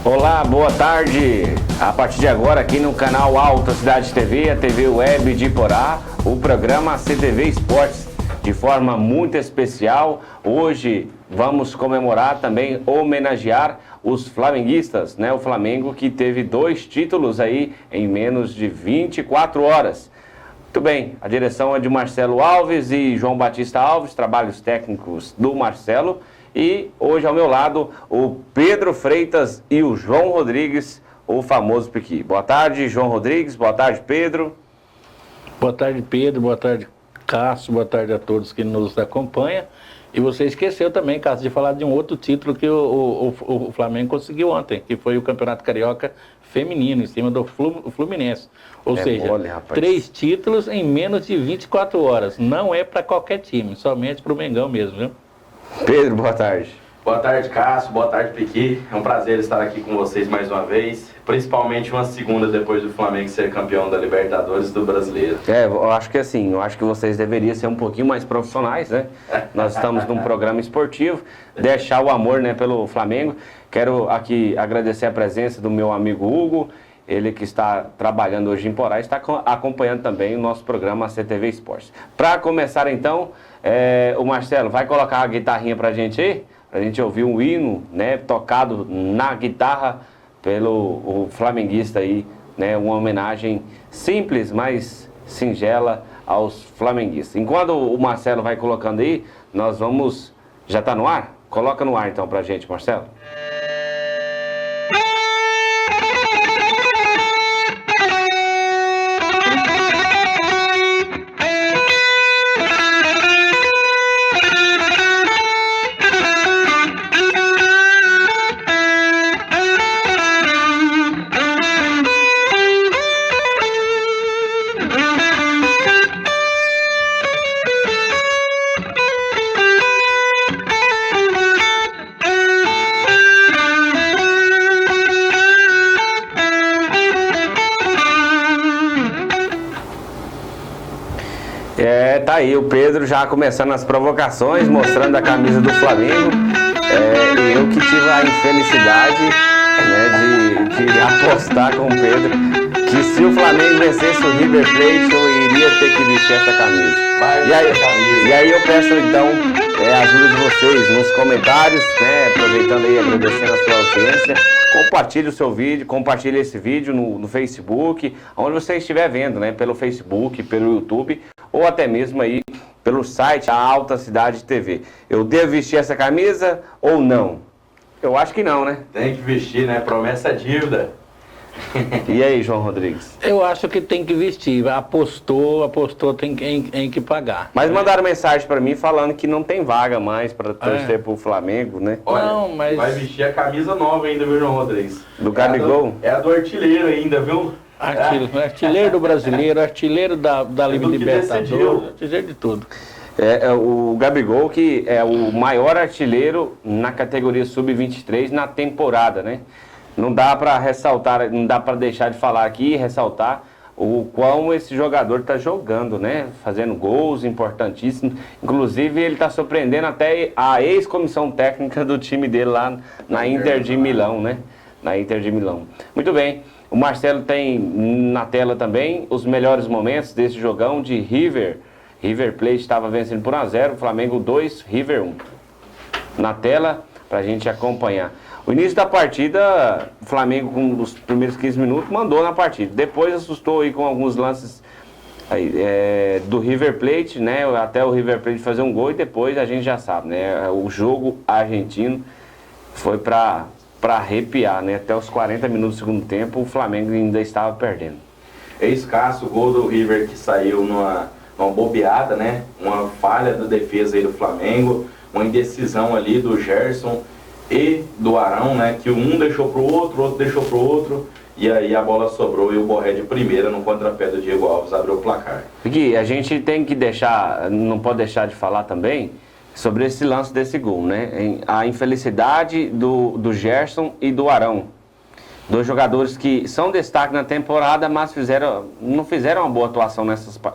Olá, boa tarde. A partir de agora, aqui no canal Alta Cidade TV, a TV Web de Iporá, o programa CTV Esportes, de forma muito especial. Hoje vamos comemorar também, homenagear os flamenguistas, né? O Flamengo que teve 2 títulos aí em menos de 24 horas. Muito bem, a direção é de Marcelo Alves e João Batista Alves, trabalhos técnicos do Marcelo. E hoje ao meu lado o Pedro Freitas e o João Rodrigues, o famoso Piqui. Boa tarde, João Rodrigues. Boa tarde, Pedro. Boa tarde, Pedro. Boa tarde, Cássio. Boa tarde a todos que nos acompanham. E você esqueceu também, Cássio, de falar de um outro título que o Flamengo conseguiu ontem, que foi o Campeonato Carioca Feminino, em cima do Fluminense. Ou seja, mole, 3 títulos em menos de 24 horas. Não é para qualquer time, somente para o Mengão mesmo, viu? Pedro, boa tarde. Boa tarde, Cássio. Boa tarde, Piqui. É um prazer estar aqui com vocês mais uma vez. Principalmente uma segunda depois do Flamengo ser campeão da Libertadores do Brasileiro. Eu acho que assim, eu acho que vocês deveriam ser um pouquinho mais profissionais, né? Nós estamos num programa esportivo, deixar o amor, né, pelo Flamengo. Quero aqui agradecer a presença do meu amigo Hugo, ele que está trabalhando hoje em Iporá, está acompanhando também o nosso programa CTV Esportes. Para começar então, o Marcelo vai colocar a guitarrinha pra gente aí? Pra gente ouvir um hino, né, tocado na guitarra pelo flamenguista aí, né, uma homenagem simples, mas singela aos flamenguistas. Enquanto o Marcelo vai colocando aí, nós vamos... Já tá no ar? Coloca no ar então pra gente, Marcelo. Tá aí o Pedro já começando as provocações, mostrando a camisa do Flamengo. E eu que tive a infelicidade, né, de apostar com o Pedro que se o Flamengo vencesse o River Plate, eu iria ter que vestir essa camisa. E aí eu peço então a ajuda de vocês nos comentários, né, aproveitando aí, agradecendo a sua audiência. Compartilhe o seu vídeo, compartilhe esse vídeo no Facebook, onde você estiver vendo, né, pelo Facebook, pelo YouTube, ou até mesmo aí pelo site da Alta Cidade TV. Eu devo vestir essa camisa ou não? Eu acho que não, né? Tem que vestir, né? Promessa é dívida. E aí, João Rodrigues? Eu acho que tem que vestir. Apostou, tem que pagar. Mas mandaram mensagem pra mim falando que não tem vaga mais pra torcer pro Flamengo, né? Olha, não, mas... vai vestir a camisa nova ainda, viu, João Rodrigues? Do Gabigol? É a do artilheiro ainda, viu? Artilheiro do brasileiro, artilheiro da Libertadores, artilheiro de tudo. O Gabigol, que é o maior artilheiro na categoria Sub-23 na temporada, né? Não dá para ressaltar, não dá para deixar de falar aqui e ressaltar o quão esse jogador está jogando, né? Fazendo gols importantíssimos. Inclusive, ele está surpreendendo até a ex-comissão técnica do time dele lá na Inter de Milão, né? Na Inter de Milão. Muito bem. O Marcelo tem na tela também os melhores momentos desse jogão de River. River Plate estava vencendo por 1-0, Flamengo 2, River 1. Na tela, para a gente acompanhar. O início da partida, o Flamengo com os primeiros 15 minutos mandou na partida. Depois assustou aí com alguns lances aí, do River Plate, né? Até o River Plate fazer um gol e depois a gente já sabe, né? O jogo argentino foi para arrepiar, né? Até os 40 minutos do segundo tempo o Flamengo ainda estava perdendo. Escasso o gol do River que saiu numa bobeada, né? Uma falha da defesa aí do Flamengo, uma indecisão ali do Gerson e do Arão, né? Que um deixou pro outro, o outro deixou pro outro, e aí a bola sobrou e o Borré de primeira no contrapé do Diego Alves abriu o placar. Gui, a gente tem que deixar, não pode deixar de falar também sobre esse lance desse gol, né? A infelicidade do Gerson e do Arão. 2 jogadores que são destaque na temporada, mas não fizeram uma boa atuação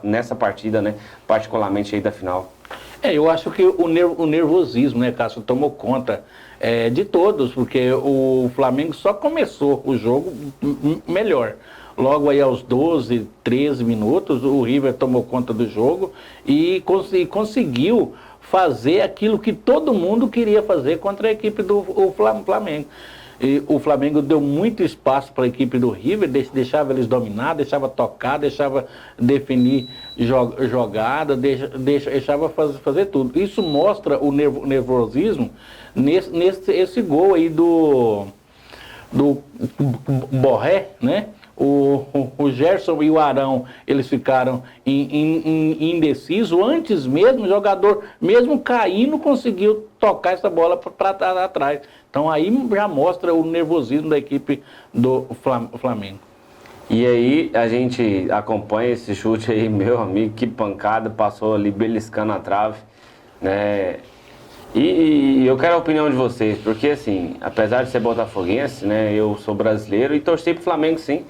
nessa partida, né? Particularmente aí da final. Eu acho que o nervosismo, né, Cássio, tomou conta de todos, porque o Flamengo só começou o jogo melhor. Logo aí aos 12, 13 minutos, o River tomou conta do jogo e conseguiu fazer aquilo que todo mundo queria fazer contra a equipe do Flamengo. E o Flamengo deu muito espaço para a equipe do River, deixava eles dominar, deixava tocar, deixava definir jogada, deixava fazer tudo. Isso mostra o nervosismo nesse gol aí do Borré, né? O Gerson e o Arão, eles ficaram indecisos. Antes mesmo, o jogador, mesmo caindo, conseguiu tocar essa bola para trás. Então aí já mostra o nervosismo da equipe do Flamengo. E aí a gente acompanha esse chute aí, meu amigo, que pancada, passou ali beliscando a trave, né? E eu quero a opinião de vocês, porque assim, apesar de ser botafoguense, né, eu sou brasileiro e torci pro Flamengo sim.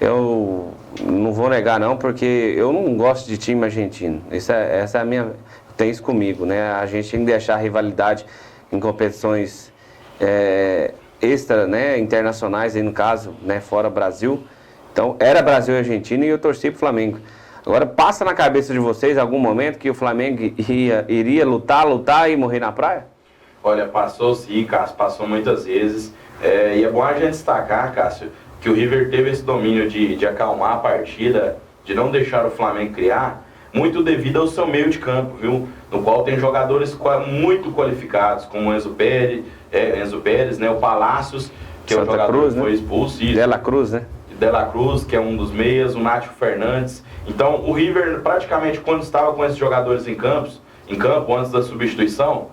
Eu não vou negar não, porque eu não gosto de time argentino. Essa é a minha... Tem isso comigo, né? A gente tem que deixar a rivalidade em competições extra, né, internacionais, aí no caso, né, fora Brasil. Então, era Brasil e Argentina e eu torci pro Flamengo. Agora, passa na cabeça de vocês algum momento que o Flamengo iria lutar e morrer na praia? Olha, passou sim, Cássio, passou muitas vezes. E é bom a gente destacar, Cássio, que o River teve esse domínio de acalmar a partida, de não deixar o Flamengo criar, muito devido ao seu meio de campo, viu? No qual tem jogadores muito qualificados, como o Enzo Pérez, né? O Palácios, que Santa é o jogador Cruz, que foi né? expulso. Dela Cruz, né? Dela Cruz, que é um dos meias, o Nátio Fernandes. Então, o River, praticamente, quando estava com esses jogadores em campo, antes da substituição,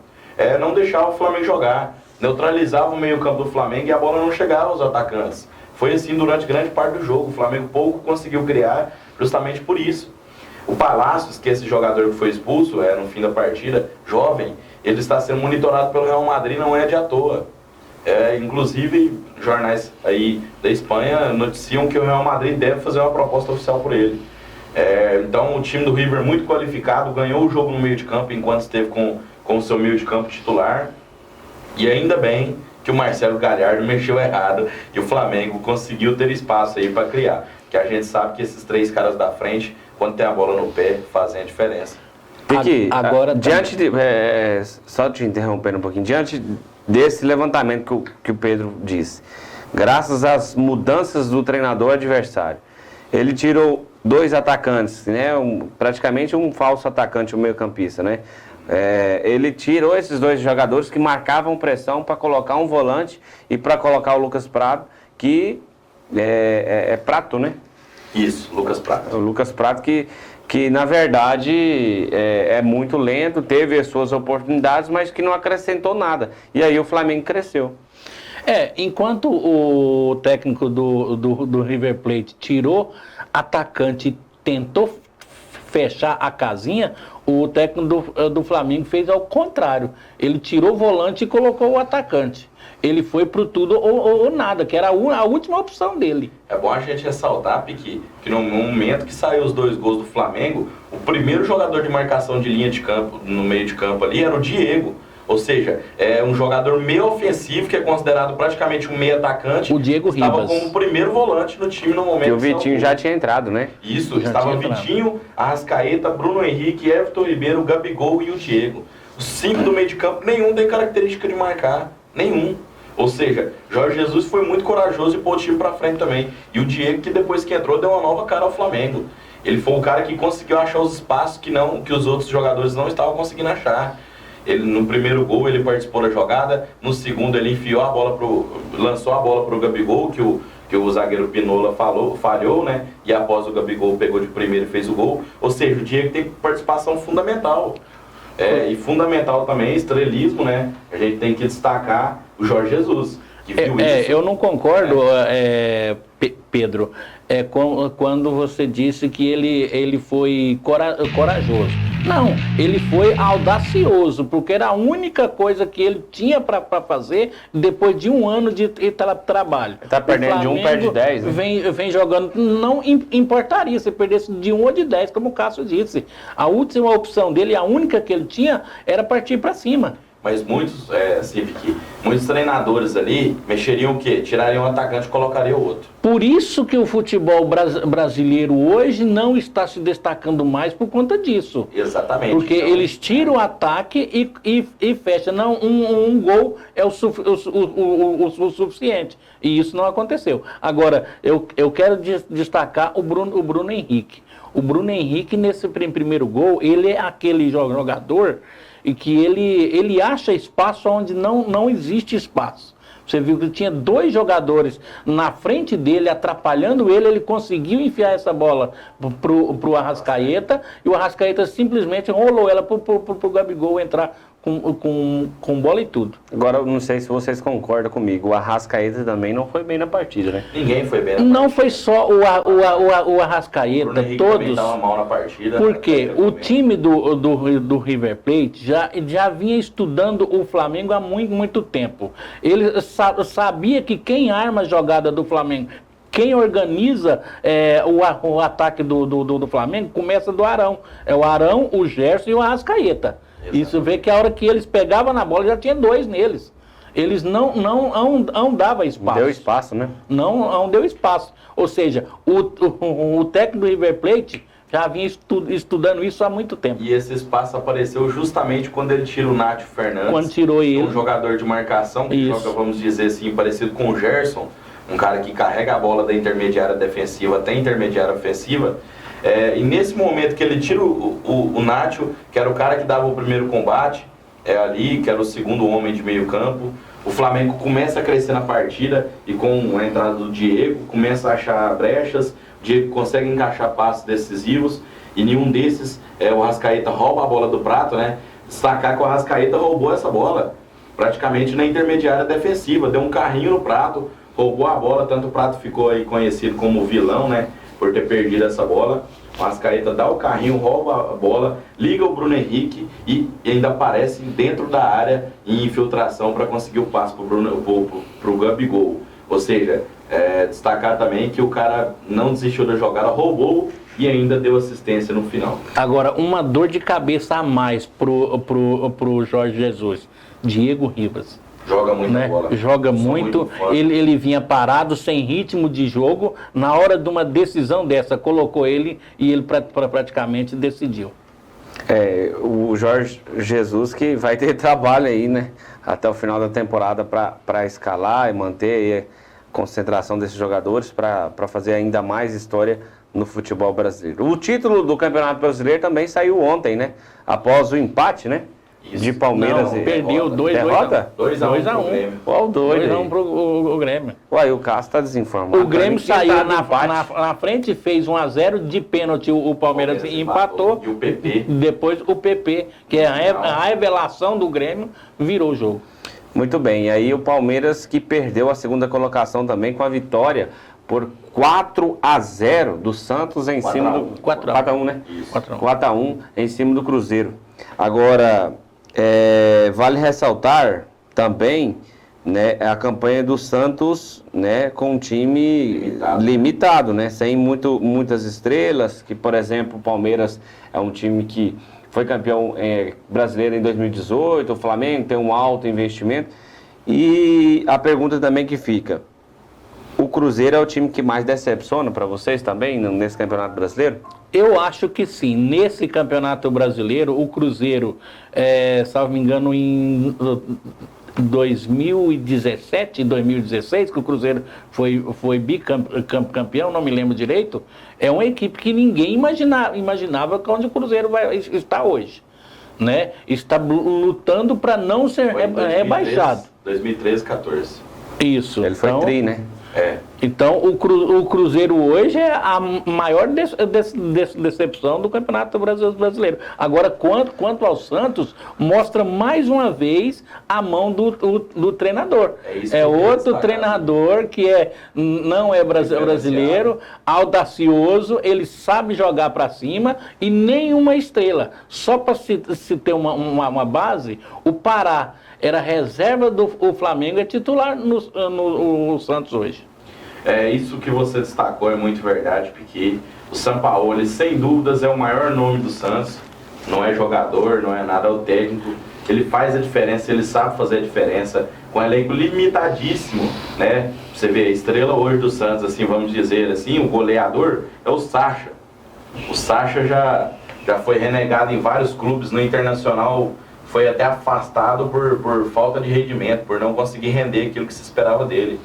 não deixava o Flamengo jogar. Neutralizava o meio-campo do Flamengo e a bola não chegava aos atacantes. Foi assim durante grande parte do jogo. O Flamengo pouco conseguiu criar justamente por isso. O Palácios, que é esse jogador que foi expulso no fim da partida, jovem, ele está sendo monitorado pelo Real Madrid, não é de à toa. Inclusive, jornais aí da Espanha noticiam que o Real Madrid deve fazer uma proposta oficial por ele. Então, o time do River, muito qualificado, ganhou o jogo no meio de campo enquanto esteve com o seu meio de campo titular. E ainda bem que o Marcelo Galhardo mexeu errado e o Flamengo conseguiu ter espaço aí para criar. Que a gente sabe que esses três caras da frente, quando tem a bola no pé, fazem a diferença. Pique, Agora, diante de, só te interrompendo um pouquinho, diante desse levantamento que o Pedro disse, graças às mudanças do treinador adversário, ele tirou 2 atacantes, né, praticamente um falso atacante, um meio-campista, né? Ele tirou esses 2 jogadores que marcavam pressão para colocar um volante e para colocar o Lucas Prato, que é Prato, né? Isso, Lucas Prato. O Lucas Prato que na verdade é muito lento, teve as suas oportunidades, mas que não acrescentou nada. E aí o Flamengo cresceu. Enquanto o técnico do River Plate tirou atacante e tentou fechar a casinha, o técnico do Flamengo fez ao contrário. Ele tirou o volante e colocou o atacante. Ele foi pro tudo ou nada, que era a última opção dele. É bom a gente ressaltar, Piqui, que no momento que saiu os 2 gols do Flamengo, o primeiro jogador de marcação de linha de campo, no meio de campo ali, era o Diego. Ou seja, é um jogador meio ofensivo, que é considerado praticamente um meio atacante. O Diego Ribas. Estava como o primeiro volante no time no momento. E o Vitinho já tinha entrado, né? Isso, estava Vitinho, Arrascaeta, Bruno Henrique, Everton Ribeiro, Gabigol e o Diego. Os 5 do meio de campo, nenhum tem característica de marcar. Nenhum. Ou seja, Jorge Jesus foi muito corajoso e pôs o time pra frente também. E o Diego, que depois que entrou, deu uma nova cara ao Flamengo. Ele foi o cara que conseguiu achar os espaços que os outros jogadores não estavam conseguindo achar. Ele, no primeiro gol, ele participou da jogada. No segundo, ele enfiou a bola lançou a bola pro Gabigol, que o zagueiro Pinola falhou, né? E após o Gabigol pegou de primeiro e fez o gol. Ou seja, o Diego tem participação fundamental. E fundamental também, estrelismo, né? A gente tem que destacar o Jorge Jesus, que viu isso. Eu não concordo, Pedro, quando você disse que ele foi corajoso. Não, ele foi audacioso, porque era a única coisa que ele tinha para fazer depois de um ano de trabalho. Tá perdendo de 1, perde 10, né? Vem jogando, não importaria se perdesse de 1 ou de 10, como o Cássio disse. A última opção dele, a única que ele tinha, era partir para cima. Mas muitos treinadores ali mexeriam o quê? Tirariam um atacante e colocariam outro. Por isso que o futebol brasileiro hoje não está se destacando mais por conta disso. Exatamente. Porque então, eles tiram o ataque e fecham. Não, um gol é o suficiente. E isso não aconteceu. Agora, eu quero destacar o Bruno Henrique. O Bruno Henrique, nesse primeiro gol, ele é aquele jogador e que ele acha espaço onde não existe espaço. Você viu que tinha 2 jogadores na frente dele, atrapalhando ele conseguiu enfiar essa bola pro Arrascaeta, e o Arrascaeta simplesmente rolou ela pro Gabigol entrar com bola e tudo. Agora, eu não sei se vocês concordam comigo, o Arrascaeta também não foi bem na partida, né? Ninguém foi bem na Não partida. foi só o Arrascaeta, Bruno Henrique todos. também tava mal na partida. Porque o time do River Plate já vinha estudando o Flamengo há muito tempo. Ele sabia que quem arma a jogada do Flamengo, quem organiza o ataque do Flamengo, começa do Arão. É o Arão, o Gerson e o Arrascaeta. Isso vê que a hora que eles pegavam na bola já tinha 2 neles. Eles não davam espaço. Deu espaço, né? Não deu espaço. Ou seja, o técnico do River Plate já vinha estudando isso há muito tempo. E esse espaço apareceu justamente quando ele tira o Nátio Fernandes. Quando tirou ele. Um jogador de marcação, que Isso. joga, vamos dizer assim, parecido com o Gerson. Um cara que carrega a bola da intermediária defensiva até a intermediária ofensiva. E nesse momento que ele tira o Nátio, que era o cara que dava o primeiro combate, ali, que era o segundo homem de meio campo, o Flamengo começa a crescer na partida e com a entrada do Diego, começa a achar brechas, o Diego consegue encaixar passes decisivos e nenhum desses, o Arrascaeta rouba a bola do Prato, né? Destacar que o Arrascaeta roubou essa bola praticamente na intermediária defensiva, deu um carrinho no Prato, roubou a bola, tanto o Prato ficou aí conhecido como vilão, né? Por ter perdido essa bola. O Arrascaeta dá o carrinho, rouba a bola, liga o Bruno Henrique e ainda aparece dentro da área em infiltração para conseguir o passe pro Gabigol. Ou seja, destacar também que o cara não desistiu da jogada, roubou e ainda deu assistência no final. Agora, uma dor de cabeça a mais pro Jorge Jesus, Diego Ribas. Joga muito Né? bola. Joga muito, ele vinha parado, sem ritmo de jogo, na hora de uma decisão dessa, colocou ele e ele praticamente decidiu. O Jorge Jesus que vai ter trabalho aí, né? Até o final da temporada para escalar e manter a concentração desses jogadores para fazer ainda mais história no futebol brasileiro. O título do Campeonato Brasileiro também saiu ontem, né? Após o empate, né? Isso. De Palmeiras Não, e... perdeu 2-2. Derrota? 2-1. Qual o doido 2-1 aí? pro Grêmio. Uai, o Cássio tá desinformado. O Grêmio Quem saiu tá no empate? na frente, fez 1-0 de pênalti, o Palmeiras empatou. E o PP. Depois o PP, que é a revelação do Grêmio, virou o jogo. Muito bem, e aí o Palmeiras que perdeu a segunda colocação também com a vitória por 4-0 do Santos em cima do... 4-1, né? 4-1 em cima do Cruzeiro. Agora, vale ressaltar também, né, a campanha do Santos, né, com um time limitado, né, sem muitas estrelas, que, por exemplo, o Palmeiras é um time que foi campeão brasileiro em 2018, o Flamengo tem um alto investimento. E a pergunta também que fica, o Cruzeiro é o time que mais decepciona para vocês também nesse Campeonato Brasileiro? Eu acho que sim. Nesse Campeonato Brasileiro, o Cruzeiro, salvo me engano, em 2017, 2016, que o Cruzeiro foi bicampeão, não me lembro direito, é uma equipe que ninguém imaginava onde o Cruzeiro vai estar hoje. Né? Está lutando para não ser rebaixado. 2013, 14. Isso. Ele foi tri, né? Então, o Cruzeiro hoje é a maior decepção do Campeonato Brasileiro. Agora, quanto ao Santos, mostra mais uma vez a mão do treinador. É outro treinador que não é brasileiro, audacioso, ele sabe jogar para cima e nenhuma estrela. Só para se ter uma base, o Pará era reserva do Flamengo, é titular no Santos hoje. Isso que você destacou é muito verdade, porque o Sampaoli, sem dúvidas, é o maior nome do Santos. Não é jogador, não é nada, é o técnico. Ele faz a diferença, ele sabe fazer a diferença, com um elenco limitadíssimo, né? Você vê, a estrela hoje do Santos, assim, vamos dizer assim, o goleador é o Sacha. O Sacha já foi renegado em vários clubes, no Internacional foi até afastado por falta de rendimento, por não conseguir render aquilo que se esperava dele.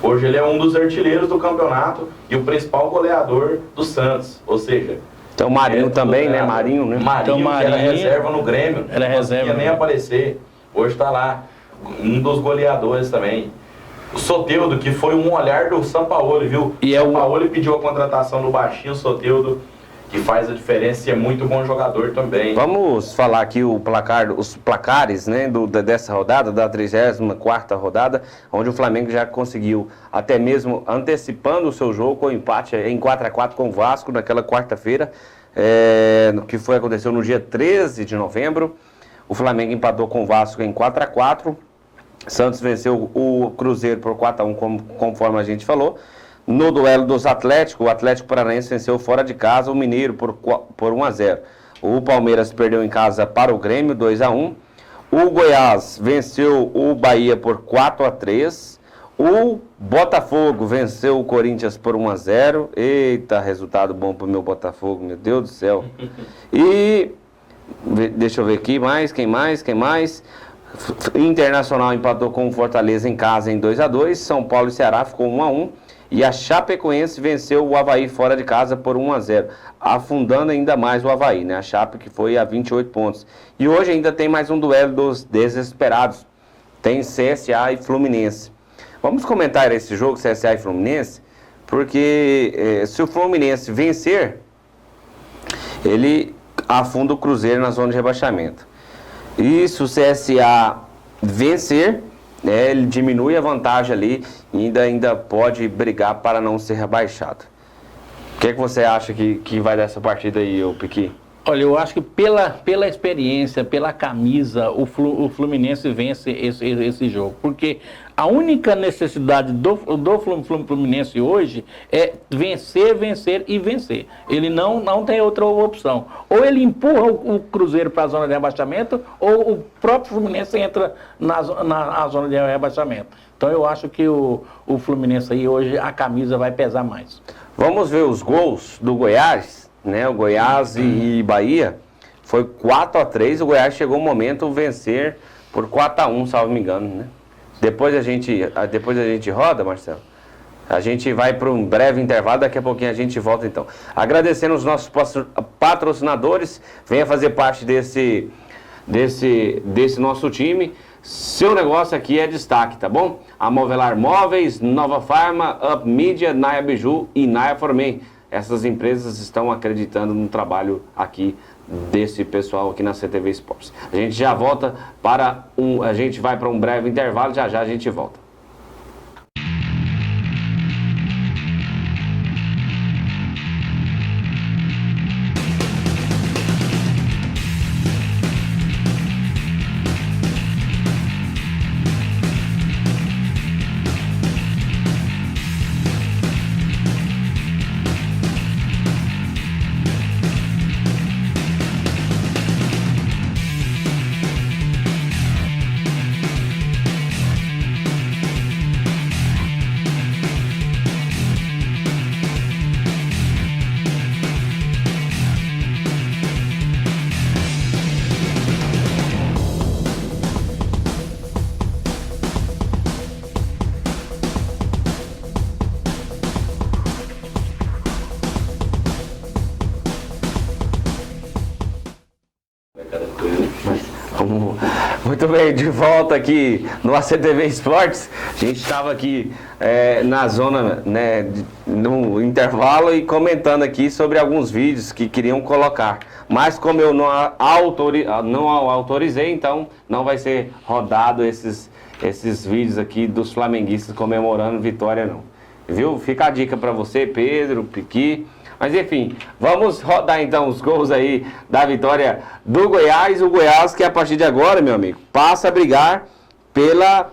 Hoje ele é um dos artilheiros do campeonato e o principal goleador do Santos, ou seja... Então o Marinho também, né? Marinho, né? Marinho, então, que era reserva no Grêmio, era não conseguia reserva, nem aparecer. Hoje está lá, um dos goleadores também. O Soteldo, que foi um olhar do Sampaoli, viu? O Sampaoli pediu a contratação do baixinho Soteldo, que faz a diferença e é muito bom jogador também. Vamos falar aqui os placares, né, dessa rodada, da 34ª rodada, onde o Flamengo já conseguiu, até mesmo antecipando o seu jogo com o empate em 4-4 com o Vasco naquela quarta-feira, que aconteceu no dia 13 de novembro. O Flamengo empatou com o Vasco em 4-4. Santos venceu o Cruzeiro por 4-1, conforme a gente falou. No duelo dos Atléticos, o Atlético Paranaense venceu fora de casa o Mineiro por 1-0. O Palmeiras perdeu em casa para o Grêmio, 2-1. O Goiás venceu o Bahia por 4-3. O Botafogo venceu o Corinthians por 1-0. Eita, resultado bom para o meu Botafogo, meu Deus do céu. E, deixa eu ver aqui, quem mais? Internacional empatou com o Fortaleza em casa em 2-2. São Paulo e Ceará ficou 1-1. E a Chapecoense venceu o Avaí fora de casa por 1-0, afundando ainda mais o Avaí, né? A Chape que foi a 28 pontos. E hoje ainda tem mais um duelo dos desesperados. Tem CSA e Fluminense. Vamos comentar esse jogo, CSA e Fluminense, porque se o Fluminense vencer, ele afunda o Cruzeiro na zona de rebaixamento. E se o CSA vencer, ele diminui a vantagem ali e ainda pode brigar para não ser rebaixado. O que você acha que vai dessa partida aí, Piqui? Olha, eu acho que pela experiência, pela camisa, o Fluminense vence esse jogo. Porque a única necessidade do Fluminense hoje é vencer e vencer. Ele não tem outra opção. Ou ele empurra o Cruzeiro para a zona de rebaixamento, ou o próprio Fluminense entra na zona de rebaixamento. Então eu acho que o Fluminense aí hoje, a camisa vai pesar mais. Vamos ver os gols do Goiás. Né, o Goiás e Bahia foi 4-3, o Goiás chegou um momento vencer por 4-1, salvo me engano, né? Depois a gente roda, Marcelo. A gente vai para um breve intervalo, daqui a pouquinho a gente volta então. Agradecendo os nossos patrocinadores, venha fazer parte desse nosso time. Seu negócio aqui é destaque, tá bom? A Movelar Móveis, Nova Farma, Up Media, Naya Biju e Naya Formen. Essas empresas estão acreditando no trabalho aqui desse pessoal aqui na CTV Esportes. A gente já volta a gente vai para um breve intervalo, já a gente volta. Muito bem, de volta aqui no ACTV Esportes. A gente estava aqui na zona, né, no intervalo e comentando aqui sobre alguns vídeos que queriam colocar. Mas como eu não autorizei, então não vai ser rodado esses vídeos aqui dos flamenguistas comemorando vitória, não. Viu? Fica a dica para você, Pedro, Piqui. Mas enfim, vamos rodar então os gols aí da vitória do Goiás. O Goiás que a partir de agora, meu amigo, passa a brigar pela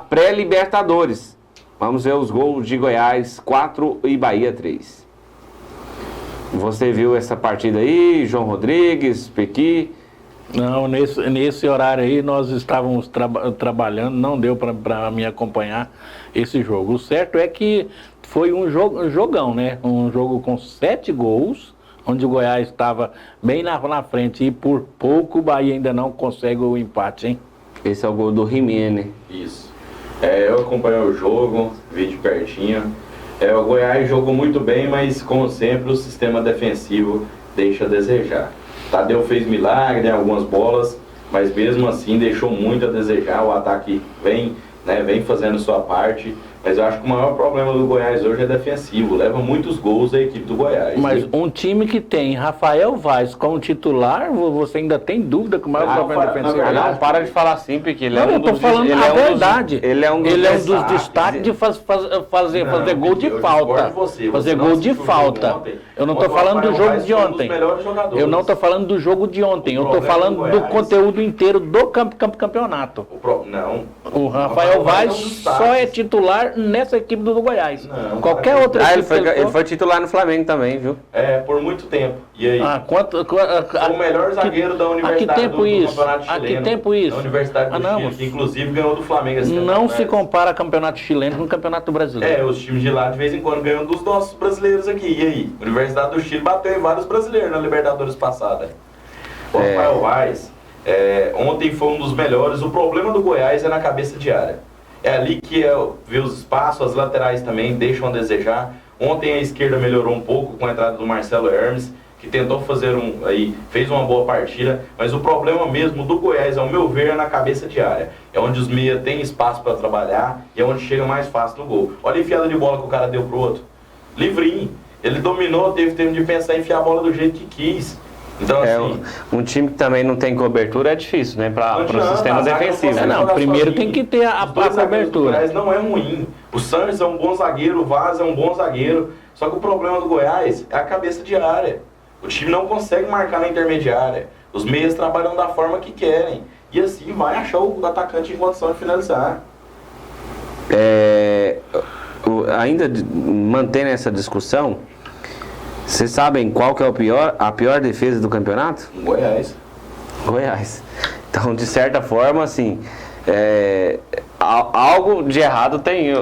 pré-Libertadores. Vamos ver os gols de Goiás 4 e Bahia 3. Você viu essa partida aí, João Rodrigues, Pequi? Não, nesse horário aí nós estávamos trabalhando, não deu para me acompanhar esse jogo. O certo é que foi um jogão, né? Um jogo com 7 gols, onde o Goiás estava bem na frente e por pouco o Bahia ainda não consegue o empate, hein? Esse é o gol do Jimenez. Isso. Eu acompanhei o jogo, vi de pertinho. O Goiás jogou muito bem, mas como sempre o sistema defensivo deixa a desejar. Tadeu fez milagre em algumas bolas, mas mesmo assim deixou muito a desejar. O ataque vem fazendo sua parte, mas eu acho que o maior problema do Goiás hoje é defensivo. Leva muitos gols da equipe do Goiás. Mas um time que tem Rafael Vaz como titular, você ainda tem dúvida que o maior problema defensivo é? Não, para de falar assim, porque ele não, eu tô falando a verdade. Ele é um dos destaques de fazer gol de falta. Fazer gol de falta. Eu não tô falando do jogo de ontem. Eu não tô falando do jogo de ontem. Eu tô falando do conteúdo inteiro do campeonato. Não. O Rafael Vaz só é titular nessa equipe do Goiás. Não, qualquer outra equipe. Ele foi titular no Flamengo também, viu? Por muito tempo. E aí? O melhor zagueiro da Universidade do Campeonato Chileno. Que tempo isso? Da Universidade do Chile, que inclusive ganhou do Flamengo. Não se compara campeonato chileno com o campeonato brasileiro. Os times de lá de vez em quando ganham dos nossos brasileiros aqui. E aí? A Universidade do Chile bateu em vários brasileiros na Libertadores passada. O Rafael Vaz, ontem foi um dos melhores. O problema do Goiás é na cabeça de área. É ali que vê os espaços, as laterais também deixam a desejar. Ontem a esquerda melhorou um pouco com a entrada do Marcelo Hermes, que tentou fez uma boa partida, mas o problema mesmo do Goiás, ao meu ver, é na cabeça de área. É onde os meias têm espaço para trabalhar e é onde chega mais fácil no gol. Olha a enfiada de bola que o cara deu pro outro. Livrinho. Ele dominou, teve tempo de pensar em enfiar a bola do jeito que quis. Então, assim, um time que também não tem cobertura é difícil, né? Para o sistema defensivo. Primeiro tem que ter a cobertura. Goiás não é ruim. O Santos é um bom zagueiro, o Vaz é um bom zagueiro. Só que o problema do Goiás é a cabeça de área. O time não consegue marcar na intermediária. Os meias trabalham da forma que querem. E assim vai achar o atacante em condição de finalizar. Ainda mantendo essa discussão, vocês sabem qual que é a pior defesa do campeonato? Goiás. Então, de certa forma, assim, algo de errado tem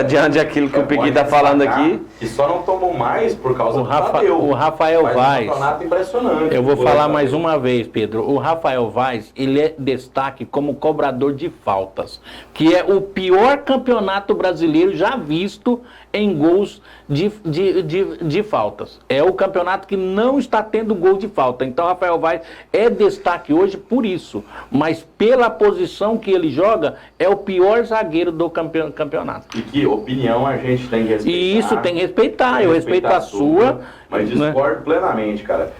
diante daquilo que o Piqui está falando aqui. E só não tomou mais por causa do Tadeu. O Rafael Vaz, um campeonato impressionante. Eu vou falar mais uma vez, Pedro. O Rafael Vaz, ele é destaque como cobrador de faltas, que é o pior campeonato brasileiro já visto em gols de faltas. É o campeonato que não está tendo gol de falta. Então, o Rafael Vaz é destaque hoje por isso. Mas pela posição que ele joga, é o pior zagueiro do campeonato. E que opinião a gente tem que respeitar. E isso tem que respeitar. Eu respeito a sua. Mas discordo plenamente, cara.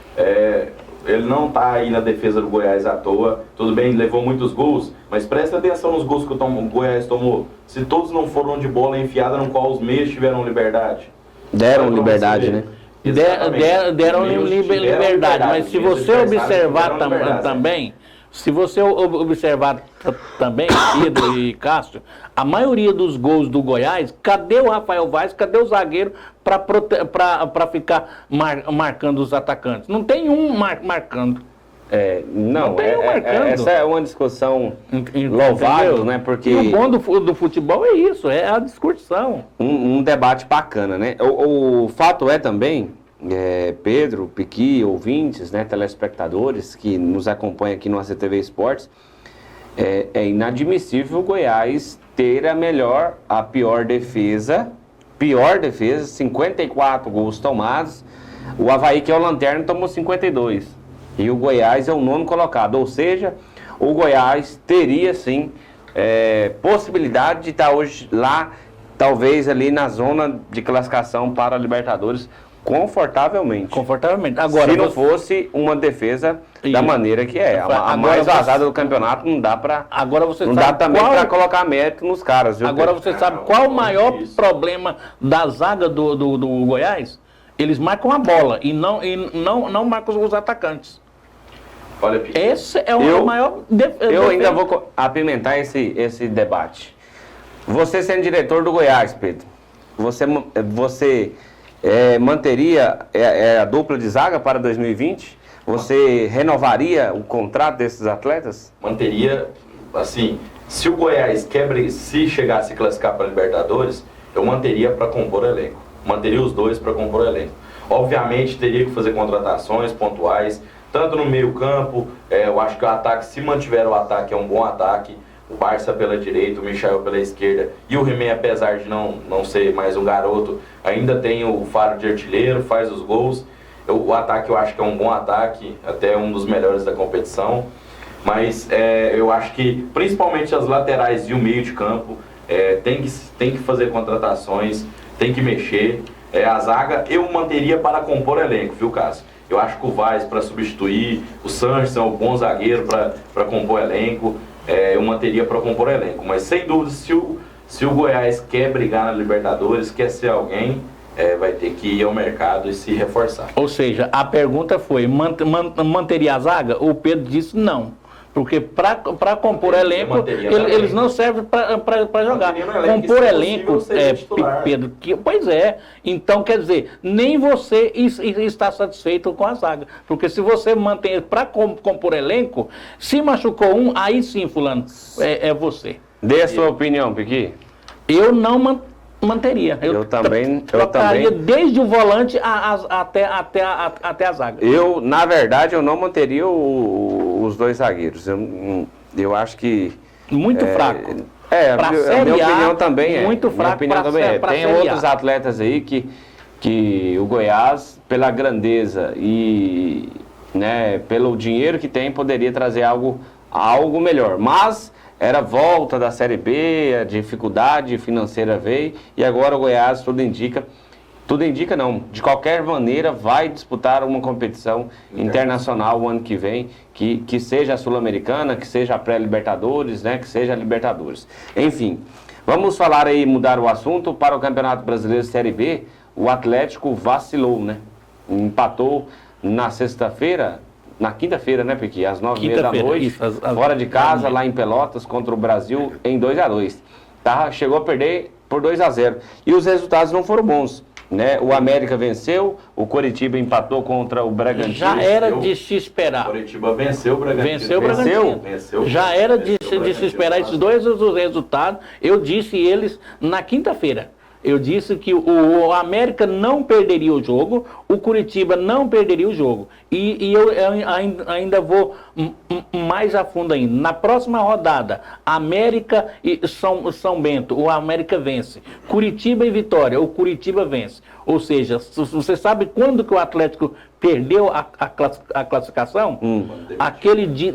Ele não está aí na defesa do Goiás à toa. Tudo bem, levou muitos gols, mas presta atenção nos gols que o Goiás tomou. Se todos não foram de bola enfiada no qual os meios tiveram liberdade. Deram liberdade, né? Deram liberdade, mas se você observar também, Pedro e Cássio, a maioria dos gols do Goiás, cadê o Rafael Vaz, cadê o zagueiro para ficar marcando os atacantes? Não tem um marcando. Essa é uma discussão louvável, né? Porque e o bom do futebol é isso, é a discussão. Um debate bacana, né? O fato é também, Pedro, Piqui, ouvintes, né, telespectadores que nos acompanham aqui no ACTV Esportes, é inadmissível o Goiás ter a pior defesa, 54 gols tomados. O Avaí, que é o lanterna, tomou 52. E o Goiás é o 9º colocado. Ou seja, o Goiás teria sim possibilidade de estar hoje lá, talvez ali na zona de classificação para a Libertadores confortavelmente. Confortavelmente. Agora, se não fosse uma defesa da maneira que é. A mais vazada do campeonato não dá para. Agora você não sabe dá também para colocar mérito nos caras. Viu, agora Pedro? você sabe qual o maior problema da zaga do Goiás? Eles marcam a bola e não marcam os atacantes. Olha, Pique. Esse é o maior Eu ainda vou apimentar esse debate. Você sendo diretor do Goiás, Pedro, você manteria a dupla de zaga para 2020? Você renovaria o contrato desses atletas? Manteria, assim, se o Goiás se chegasse a se classificar para a Libertadores, eu manteria para compor elenco. Manteria os dois para compor elenco. Obviamente teria que fazer contratações pontuais, tanto no meio campo, eu acho que o ataque, se mantiver o ataque, é um bom ataque. O Barça pela direita, o Michael pela esquerda e o He-Man, apesar de não ser mais um garoto, ainda tem o faro de artilheiro, faz os gols. O ataque eu acho que é um bom ataque, até um dos melhores da competição. Mas eu acho que principalmente as laterais e o meio de campo tem que fazer contratações, tem que mexer. A zaga eu manteria para compor elenco, viu, Cássio? Eu acho que o Vaz para substituir, o Sanches é um bom zagueiro para compor elenco. Eu manteria para compor elenco. Mas sem dúvida, se o Goiás quer brigar na Libertadores, quer ser alguém, vai ter que ir ao mercado e se reforçar. Ou seja, a pergunta foi, manteria a zaga? O Pedro disse não. Porque para compor elenco, eles não servem para jogar. Compor elenco, Pedro, pois é. Então, quer dizer, nem você está satisfeito com a zaga. Porque se você mantém para compor elenco, se machucou um, aí sim, fulano, é você. Dê a sua opinião, Piqui. Eu não manteria. Eu também. Desde o volante até a zaga. Na verdade, eu não manteria os dois zagueiros. Eu acho que... Muito fraco. A minha opinião também é. Muito fraco. Tem outros atletas aí que o Goiás, pela grandeza e pelo dinheiro que tem, poderia trazer algo melhor. Mas... era volta da Série B, a dificuldade financeira veio, e agora o Goiás, tudo indica não, de qualquer maneira vai disputar uma competição internacional o ano que vem, que seja a Sul-Americana, que seja a pré-Libertadores, que seja a Libertadores. Enfim, vamos falar aí, mudar o assunto para o Campeonato Brasileiro Série B. O Atlético vacilou, empatou na sexta-feira, na quinta-feira, Piqui? Às 9h30 da noite, isso, fora de casa, lá em Pelotas, contra o Brasil, em 2-2. Chegou a perder por 2-0. E os resultados não foram bons. O América venceu, o Coritiba empatou contra o Bragantino. Já era de se esperar. O Coritiba venceu o Bragantino. Venceu. Já era de se esperar esses dois resultados. Eu disse eles na quinta-feira. Eu disse que o América não perderia o jogo, o Coritiba não perderia o jogo. E eu ainda vou mais a fundo ainda. Na próxima rodada, América e São Bento, o América vence. Curitiba e Vitória, o Curitiba vence. Ou seja, você sabe quando que o Atlético perdeu a classificação? Aquele dia,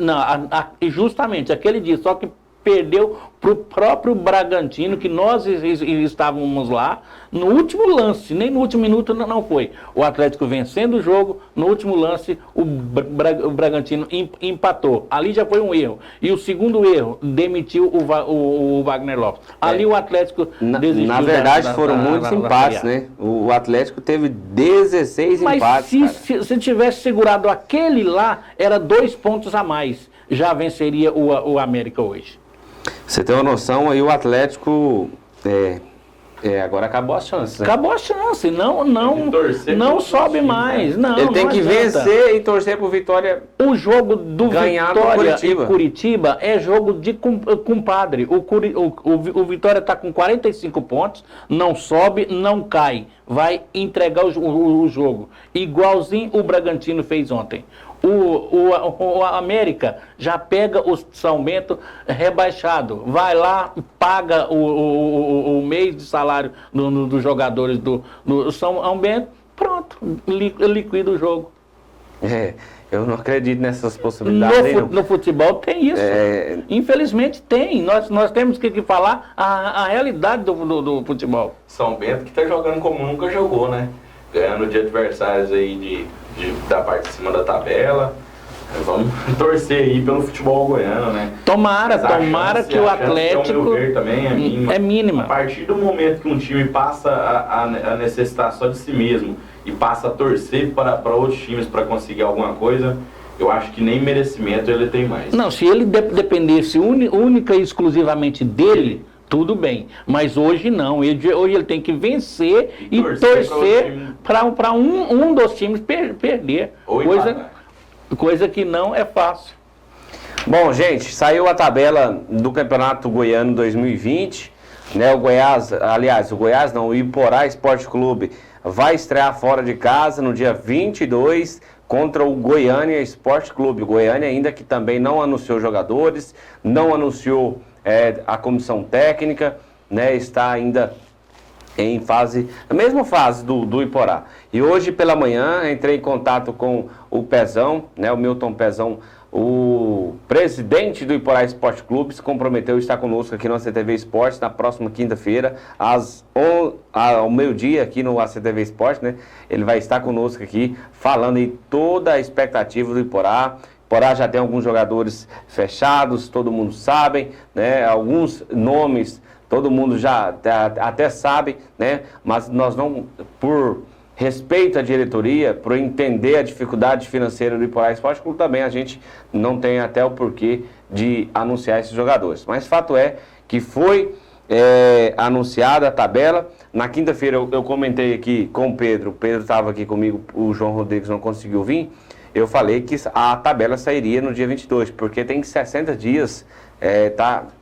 justamente aquele dia, só que perdeu para o próprio Bragantino, que nós estávamos lá, no último lance, nem no último minuto não foi. O Atlético vencendo o jogo, no último lance o Bragantino empatou. Ali já foi um erro. E o segundo erro, demitiu o Wagner Lopes. Ali o Atlético desistiu. Na verdade foram muitos empates, O Atlético teve 16 empates. Mas se tivesse segurado aquele lá, era 2 pontos a mais. Já venceria o América hoje. Você tem uma noção aí, o Atlético agora acabou as chances. Acabou a chance, não sobe mais. Não, ele tem que vencer e torcer pro Vitória. O jogo do Vitória e Curitiba é jogo de compadre. O Vitória está com 45 pontos, não sobe, não cai. Vai entregar o jogo. Igualzinho o Bragantino fez ontem. O América já pega o São Bento rebaixado, vai lá, paga o mês de salário dos jogadores do São Bento, pronto, liquida o jogo. Eu não acredito nessas possibilidades. No futebol tem isso. Infelizmente tem. Nós temos que falar a realidade do futebol. São Bento que tá jogando como nunca jogou, né? Ganhando de adversários aí da parte de cima da tabela. Vamos torcer aí pelo futebol goiano, né? Tomara que o Atlético... ao meu ver, também é mínima. É mínima. A partir do momento que um time passa a necessitar só de si mesmo e passa a torcer para outros times para conseguir alguma coisa, eu acho que nem merecimento ele tem mais. Não, se ele dependesse única e exclusivamente dele, tudo bem. Mas hoje não. Hoje ele tem que vencer e torcer para um dos times perder. Coisa que não é fácil. Bom, gente, saiu a tabela do Campeonato Goiano 2020, né? O Iporá Esporte Clube vai estrear fora de casa no dia 22 contra o Goiânia Esporte Clube. O Goiânia ainda que também não anunciou jogadores, não anunciou a comissão técnica, né? Está ainda na mesma fase do Iporá. E hoje pela manhã entrei em contato com o Pezão, né, o Milton Pezão, o presidente do Iporá Esporte Clube, se comprometeu a estar conosco aqui no ACTV Esporte na próxima quinta-feira, ao meio-dia aqui no ACTV Esporte, né? Ele vai estar conosco aqui falando em toda a expectativa do Iporá. Iporá já tem alguns jogadores fechados, todo mundo sabe, né? Alguns nomes todo mundo já até sabe, né? Mas nós não, por respeito à diretoria, por entender a dificuldade financeira do Iporá Esporte Clube, também a gente não tem até o porquê de anunciar esses jogadores. Mas fato é que foi anunciada a tabela. Na quinta-feira eu comentei aqui com o Pedro estava aqui comigo, o João Rodrigues não conseguiu vir. Eu falei que a tabela sairia no dia 22, porque tem 60 dias,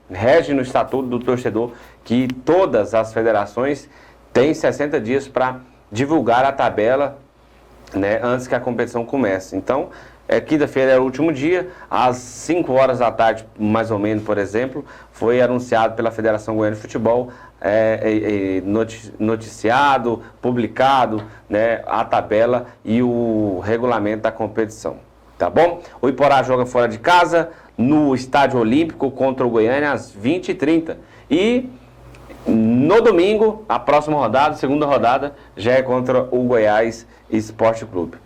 rege no estatuto do torcedor que todas as federações têm 60 dias para divulgar a tabela, né, antes que a competição comece. Então, quinta-feira era o último dia, às 5 horas da tarde, mais ou menos, por exemplo, foi anunciado pela Federação Goiana de Futebol, noticiado, publicado, né, a tabela e o regulamento da competição. Tá bom? O Iporá joga fora de casa, no Estádio Olímpico contra o Goiânia às 20h30. E no domingo, a próxima rodada, segunda rodada, já é contra o Goiás Esporte Clube.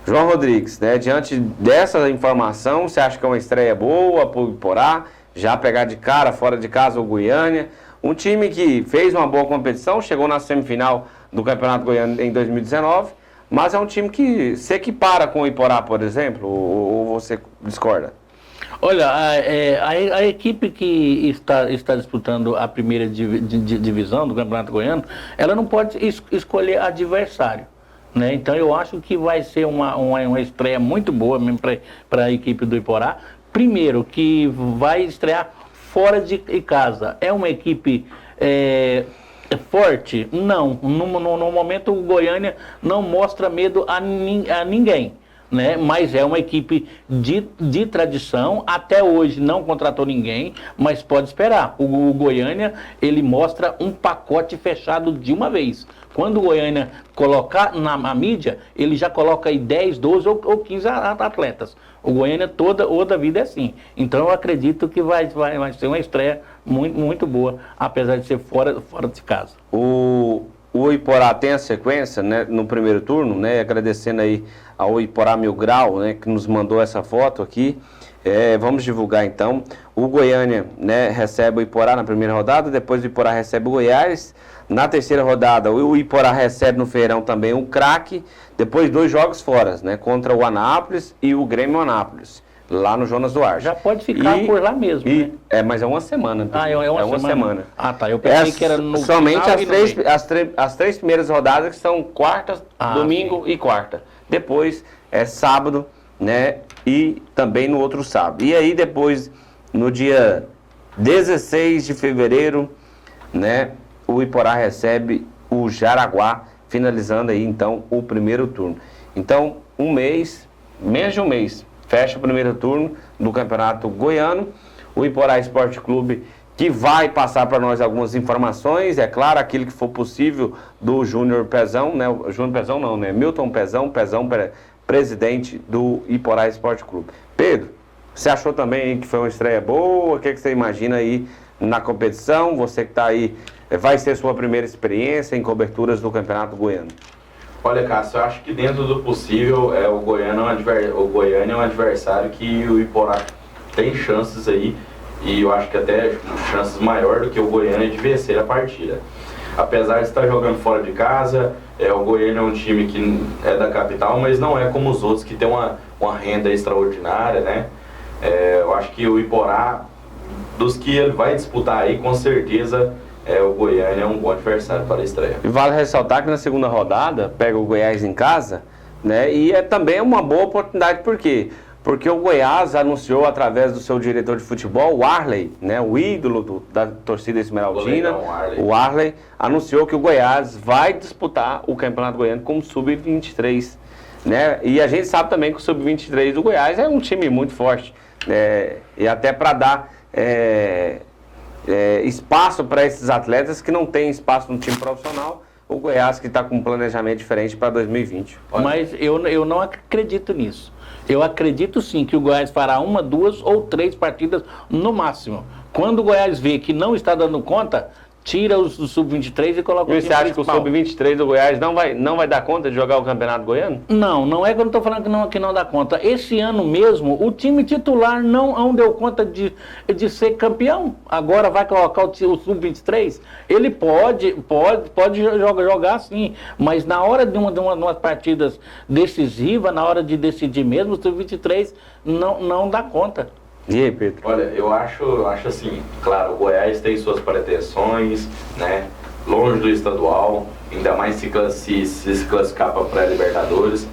João Rodrigues, né, diante dessa informação, você acha que é uma estreia boa para o Iporá? Já pegar de cara, fora de casa, o Goiânia? Um time que fez uma boa competição, chegou na semifinal do Campeonato Goiano em 2019, mas é um time que se equipara com o Iporá, por exemplo, ou você discorda? Olha, a equipe que está disputando a primeira divisão do Campeonato Goiano, ela não pode escolher adversário, né? Então eu acho que vai ser uma estreia muito boa mesmo para a equipe do Iporá. Primeiro, que vai estrear fora de casa. É uma equipe forte? Não. No momento o Goiânia não mostra medo a ninguém, né? Mas é uma equipe de tradição, até hoje não contratou ninguém, mas pode esperar. O Goiânia, ele mostra um pacote fechado de uma vez. Quando o Goiânia colocar na mídia, ele já coloca aí 10, 12 ou 15 atletas. O Goiânia toda a vida é assim. Então eu acredito que vai ser uma estreia muito, muito boa, apesar de ser fora de casa. O Iporá tem a sequência, né, no primeiro turno, né, agradecendo aí ao Iporá Mil Grau, né, que nos mandou essa foto aqui. Vamos divulgar então. O Goiânia, né, recebe o Iporá na primeira rodada, depois o Iporá recebe o Goiás. Na terceira rodada, o Iporá recebe no Feirão também o Craque. Depois 2 jogos fora, né, contra o Anápolis e o Grêmio Anápolis, lá no Jonas Duarte. Já pode ficar por lá mesmo, né? Mas é uma semana. É uma semana. Ah, tá. Eu pensei que era no somente as 3 primeiras rodadas, que são quarta, domingo e quarta. Depois é sábado, né? E também no outro sábado. E aí depois, no dia 16 de fevereiro, né, o Iporá recebe o Jaraguá, finalizando aí então o primeiro turno. Então, menos de um mês, fecha o primeiro turno do Campeonato Goiano. O Iporá Esporte Clube, que vai passar para nós algumas informações, é claro, aquilo que for possível do Júnior Pezão, né? Júnior Pezão não, né? Milton Pezão presidente do Iporá Esporte Clube. Pedro, você achou também que foi uma estreia boa? O que você imagina aí na competição? Você que está aí, vai ser sua primeira experiência em coberturas do Campeonato Goiano. Olha, Cássio, eu acho que dentro do possível, o Goiânia é um adversário que o Iporá tem chances aí, e eu acho que até chances maior do que o Goiânia de vencer a partida. Apesar de estar jogando fora de casa, o Goiânia é um time que é da capital, mas não é como os outros que tem uma renda extraordinária, né? Eu acho que o Iporá, dos que ele vai disputar aí, com certeza, o Goiânia é um bom adversário para a estreia. E vale ressaltar que na segunda rodada, pega o Goiás em casa, né? E também uma boa oportunidade, por quê? Porque o Goiás anunciou através do seu diretor de futebol, o Arley, né, o ídolo da torcida esmeraldina, o Arley, anunciou que o Goiás vai disputar o Campeonato Goiano como sub-23, né? E a gente sabe também que o sub-23 do Goiás é um time muito forte, e até para dar espaço para esses atletas que não têm espaço no time profissional, o Goiás que está com um planejamento diferente para 2020. Mas eu não acredito nisso. Eu acredito sim que o Goiás fará 1, 2 ou 3 partidas no máximo. Quando o Goiás vê que não está dando conta, tira os sub-23 e coloca o time principal. Você acha que o sub-23 do Goiás não vai dar conta de jogar o Campeonato Goiano? Não é que eu não estou falando que não dá conta. Esse ano mesmo, o time titular não deu conta de ser campeão. Agora vai colocar o sub-23? Ele pode jogar sim, mas na hora de umas partidas decisivas, na hora de decidir mesmo, o sub-23 não dá conta. E aí, Pedro? Olha, eu acho assim, claro, o Goiás tem suas pretensões, né? Longe do estadual, ainda mais se classificar para pré-libertadores.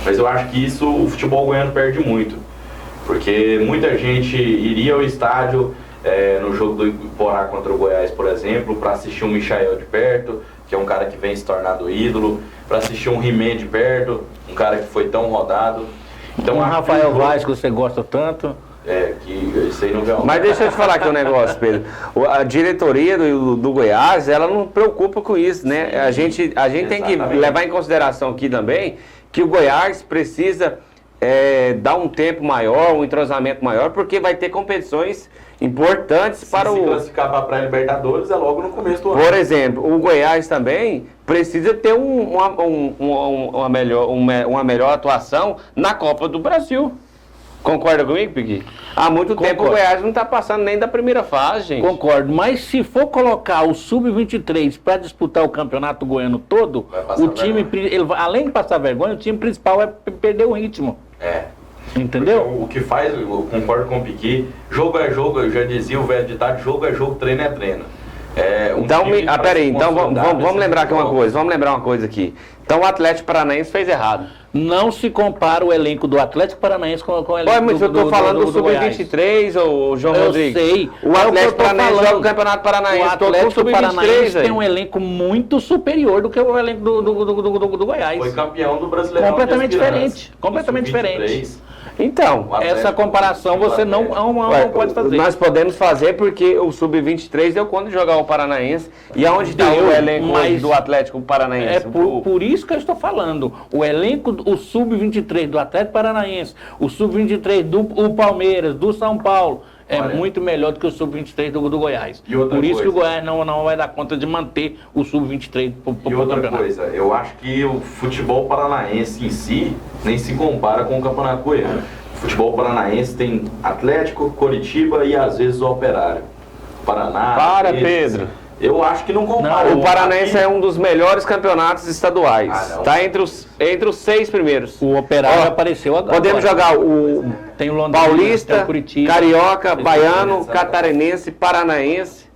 Mas eu acho que isso o futebol goiano perde muito. Porque muita gente iria ao estádio no jogo do Iporá contra o Goiás, por exemplo, para assistir um Michael de perto, que é um cara que vem se tornando ídolo, para assistir um He-Man de perto, um cara que foi tão rodado. Então, Rafael Vaz, que você gosta tanto. Que isso aí não vê. Mas deixa eu te falar aqui um negócio, Pedro. A diretoria do Goiás, ela não preocupa com isso, né? Sim, a gente tem que levar em consideração aqui também que o Goiás precisa dar um tempo maior, um entrosamento maior, porque vai ter competições importantes para se classificar para a pré-libertadores é logo no começo do ano. Por exemplo, o Goiás também precisa ter uma melhor atuação na Copa do Brasil. Concorda comigo, Piqui? Há muito tempo o Goiás não está passando nem da primeira fase, gente. Concordo, mas se for colocar o Sub-23 para disputar o campeonato goiano todo, o time, além de passar vergonha, o time principal é perder o ritmo. Entendeu? Porque o que faz, eu concordo com o Piqui, jogo é jogo, eu já dizia o velho ditado, jogo é jogo, treino é treino. Peraí, então vamos lembrar aqui uma coisa, vamos lembrar uma coisa aqui. Então o Atlético Paranaense fez errado. Não se compara o elenco do Atlético Paranaense com o elenco mas eu estou falando do Sub-23, ou João Rodrigues. Eu sei. O Atlético Paranaense joga o Campeonato Paranaense. O Atlético Paranaense tem um elenco muito superior do que o elenco do Goiás. Foi campeão do Brasileirão. Completamente diferente. Completamente diferente. Então, essa comparação você não pode fazer. Nós podemos fazer porque o Sub-23 deu conta de jogar o Paranaense. E aonde está o elenco do Atlético Paranaense? Por isso que eu estou falando. O elenco, o Sub-23 do Atlético Paranaense, o Sub-23 do Palmeiras, do São Paulo, muito melhor do que o Sub-23 do Goiás. Por isso que o Goiás não vai dar conta de manter o Sub-23 para o campeonato. E outra coisa, eu acho que o futebol paranaense em si nem se compara com o campeonato goiano. O futebol paranaense tem Atlético, Coritiba e às vezes o Operário. Paraná. Pedro. Eu acho que não compara. O Paranaense é um dos melhores campeonatos estaduais. Está entre os 6 primeiros. O Operário apareceu agora. Podemos jogar o tem o Londrina, Paulista, tem o Curitiba, Carioca, Baiano, Catarinense, Paranaense.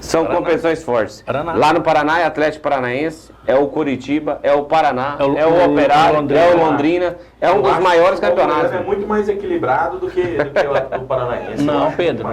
São competições fortes. Lá no Paraná é Atlético Paranaense, é o Curitiba, é o Paraná, é o Operário, é o Londrina. É um dos maiores campeonatos. É muito mais equilibrado do que o Paranaense. Não, Pedro.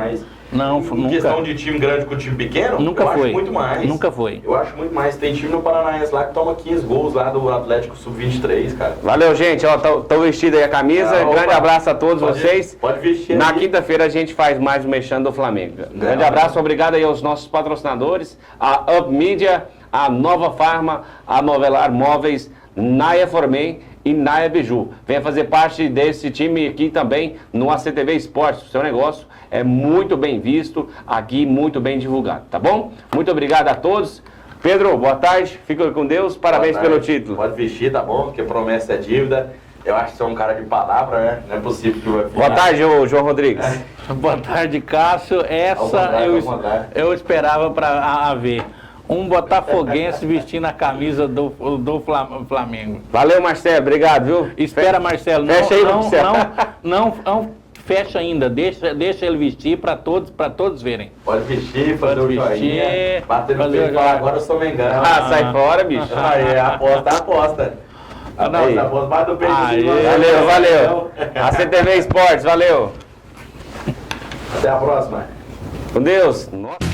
Não, em questão de time grande com time pequeno, nunca eu foi. Acho muito mais. Nunca foi. Eu acho muito mais. Tem time no Paranaense lá que toma 15 gols lá do Atlético Sub-23, cara. Valeu, gente. Tô vestido aí a camisa. Grande abraço a todos vocês. Pode vestir. Na quinta-feira a gente faz mais um Mexendo do Flamengo. Grande abraço, obrigado aí aos nossos patrocinadores, a Up Media, a Nova Farma, a Novelar Móveis, Naia Formen e Naia Biju. Venha fazer parte desse time aqui também no ACTV Esportes. O seu negócio é muito bem visto aqui, muito bem divulgado, tá bom? Muito obrigado a todos. Pedro, boa tarde, fica com Deus, parabéns pelo título. Pode vestir, tá bom? Porque promessa é dívida. Eu acho que você é um cara de palavra, né? Não é possível que vai ficar. Boa tarde, João Rodrigues. Boa tarde, Cássio. Essa eu esperava para ver. Um botafoguense vestindo a camisa do Flamengo. Valeu, Marcelo, obrigado, viu? Espera, Marcelo. Fecha aí, Marcelo. Não fecha ainda. Deixa ele vestir para todos verem. Pode vestir, fazer o joinha, bater no fazer peito e falar, agora eu sou Mengão. Sai fora, bicho. Aí, aposta. Aposta, bate no peito. Valeu. ACTV Esportes, valeu. Até a próxima. Com Deus. Nossa.